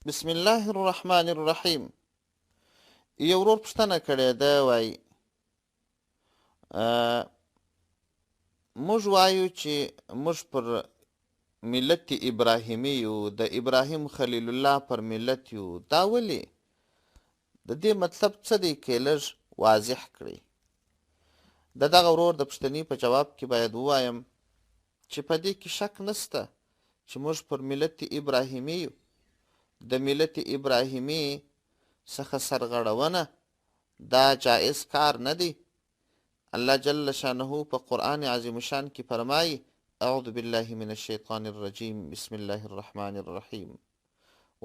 بسم الله الرحمن الرحیم. یو ورور پوښتنه کړې ده، وایي موږ وایو چې موږ پر ملت ابراهیمي یو، د ابراهیم خلیل الله پر ملت یو. دا ولې؟ د دې مطلب څه دی که لږ واضح کړئ. د دغه ورور د پوښتنې په جواب کې باید ووایم چې په دې کې شک نشته چې موږ پر ملت ابراهیمي یو. د ملت ابراهیمي څخه سرغړونه دا جائز کار نه دی. الله جل شانه په قرآن عظیم شان کې فرمایي: اعوذ بالله من الشیطان الرجیم، بسم الله الرحمن الرحیم.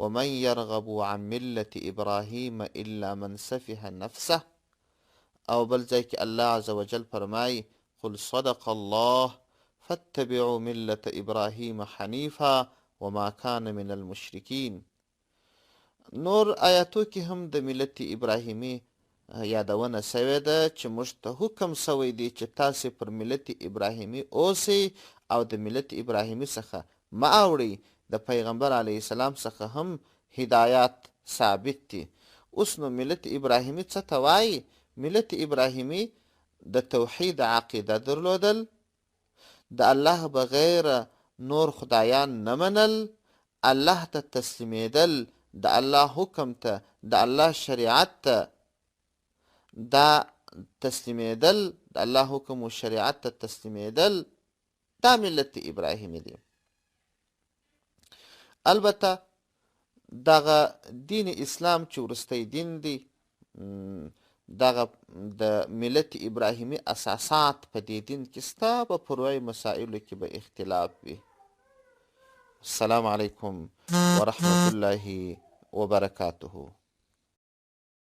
ومن يرغب عن ملة ابراهیم الا من سفه نفسه. او بل ځای کې الله عز وجل فرمایي: قل صدق الله فاتبعوا ملة ابراهیم حنیفا وما كان من المشرکین. نور آیاتو کې هم د ملت ابراهیمي یادونه سوې ده چې موږ ته حکم سوی دی چې تاسې پر ملت ابراهیمي اوسئ او د ملت ابراهیمي څخه مه اوړئ. د پیغمبر علیه السلام څخه هم هدایات ثابت دي. اوس نو ملت ابراهیمي څه ته وایي؟ ملت ابراهیمي د توحید عقیده درلودل، د الله بغیر نور خدایان نه منل، الله ته تسلیمېدل، د الله حکم ته، د الله شریعت ته دا تسلیمېدل، د الله حکم و شریعت ته تسلیمېدل، دا ملت ابراهیمي دی. البته دغه دین اسلام چې وروستی دین دی، دغه د ملت ابراهیمي اساسات په دې دین کې سته، په فروعي مسایلو کې به اختلاف وي. السلام علیکم ورحمة الله وبرکاته.